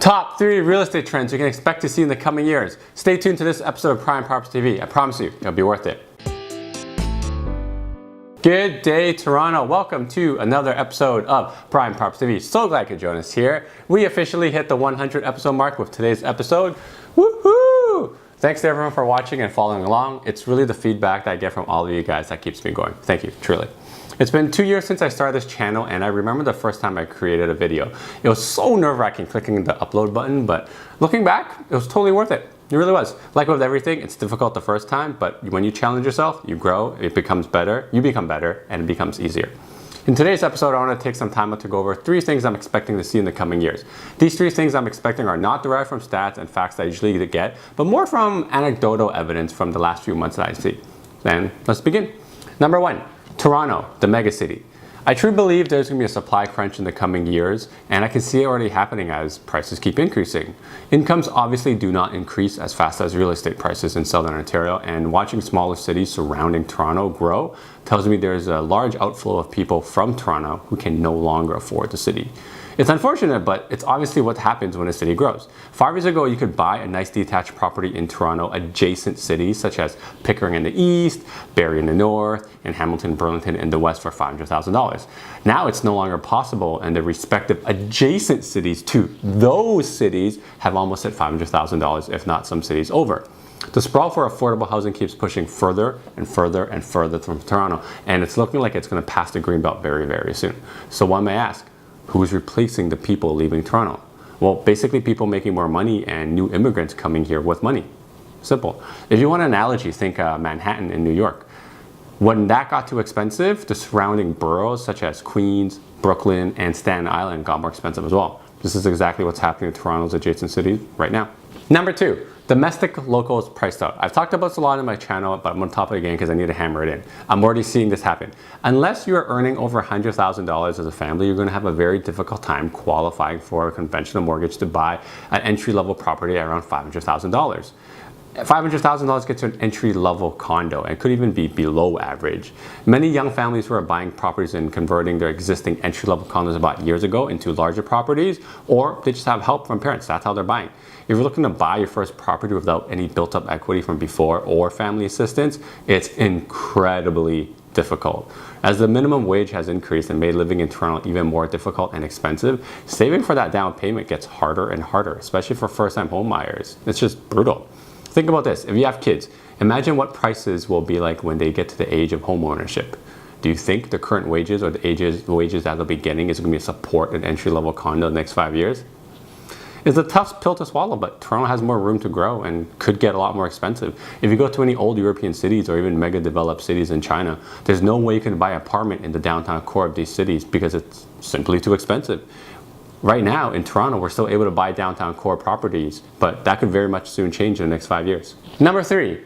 Top 3 real estate trends you can expect to see in the coming years. Stay tuned to this episode of Prime Property TV. I promise you, it'll be worth it. Good day, Toronto. Welcome to another episode of Prime Property TV. So glad you could join us here. We officially hit the 100 episode mark with today's episode. Woohoo! Thanks to everyone for watching and following along. It's really the feedback that I get from all of you guys that keeps me going. Thank you, truly. It's been 2 years since I started this channel, and I remember the first time I created a video. It was so nerve-wracking clicking the upload button, but looking back, it was totally worth it. It really was. Like with everything, it's difficult the first time, but when you challenge yourself, you grow, it becomes better, you become better, and it becomes easier. In today's episode, I want to take some time to go over 3 things I'm expecting to see in the coming years. These 3 things I'm expecting are not derived from stats and facts that I usually get, but more from anecdotal evidence from the last few months that I see. Then let's begin. Number 1. Toronto, the megacity. I truly believe there's going to be a supply crunch in the coming years, and I can see it already happening as prices keep increasing. Incomes obviously do not increase as fast as real estate prices in Southern Ontario, and watching smaller cities surrounding Toronto grow tells me there's a large outflow of people from Toronto who can no longer afford the city. It's unfortunate, but it's obviously what happens when a city grows. 5 years ago, you could buy a nice detached property in Toronto adjacent cities such as Pickering in the east, Barrie in the north, and Hamilton, Burlington in the west for $500,000. Now it's no longer possible, and the respective adjacent cities to those cities have almost hit $500,000, if not some cities over. The sprawl for affordable housing keeps pushing further and further and further from Toronto, and it's looking like it's going to pass the Greenbelt very, very soon. So one may ask, who's replacing the people leaving Toronto? Well, basically people making more money and new immigrants coming here with money. Simple. If you want an analogy, think Manhattan in New York. When that got too expensive, the surrounding boroughs such as Queens, Brooklyn, and Staten Island got more expensive as well. This is exactly what's happening in Toronto's adjacent cities right now. Number 2. Domestic locals priced out. I've talked about this a lot on my channel, but I'm going to top it again because I need to hammer it in. I'm already seeing this happen. Unless you're earning over $100,000 as a family, you're going to have a very difficult time qualifying for a conventional mortgage to buy an entry-level property at around $500,000. $500,000 gets you an entry-level condo and could even be below average. Many young families who are buying properties and converting their existing entry-level condos about years ago into larger properties, or they just have help from parents. That's how they're buying. If you're looking to buy your first property without any built-up equity from before or family assistance, it's incredibly difficult. As the minimum wage has increased and made living in Toronto even more difficult and expensive, saving for that down payment gets harder and harder, especially for first-time home buyers. It's just brutal. Think about this. If you have kids, imagine what prices will be like when they get to the age of home ownership. Do you think the current wages or the wages that they'll be getting is going to be support an entry-level condo in the next 5 years? It's a tough pill to swallow, but Toronto has more room to grow and could get a lot more expensive. If you go to any old European cities or even mega developed cities in China, there's no way you can buy an apartment in the downtown core of these cities because it's simply too expensive. Right now in Toronto, we're still able to buy downtown core properties, but that could very much soon change in the next 5 years. Number 3,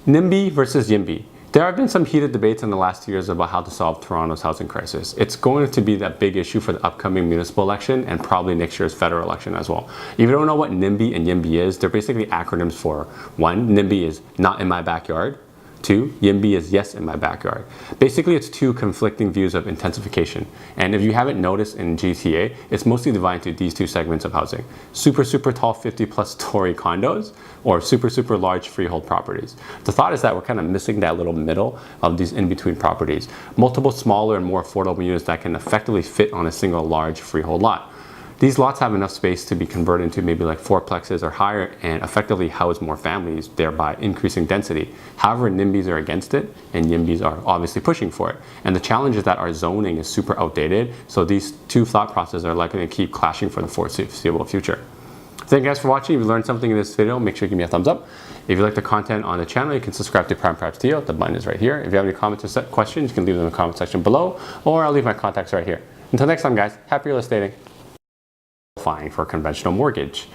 NIMBY versus YIMBY. There have been some heated debates in the last 2 years about how to solve Toronto's housing crisis. It's going to be that big issue for the upcoming municipal election and probably next year's federal election as well. If you don't know what NIMBY and YIMBY is, they're basically acronyms for 1, NIMBY is not in my backyard. 2, YIMBY is yes in my backyard. Basically, it's 2 conflicting views of intensification. And if you haven't noticed in GTA, it's mostly divided into these 2 segments of housing. Super tall 50+ story condos or super large freehold properties. The thought is that we're kind of missing that little middle of these in-between properties. Multiple smaller and more affordable units that can effectively fit on a single large freehold lot. These lots have enough space to be converted into maybe like 4plexes or higher and effectively house more families, thereby increasing density. However, NIMBYs are against it and YIMBYs are obviously pushing for it. And the challenge is that our zoning is super outdated, so these 2 thought processes are likely to keep clashing for the foreseeable future. Thank you guys for watching. If you learned something in this video, make sure you give me a thumbs up. If you like the content on the channel, you can subscribe to Prime Property TV. The button is right here. If you have any comments or questions, you can leave them in the comment section below, or I'll leave my contacts right here. Until next time, guys, happy real estating. For a conventional mortgage.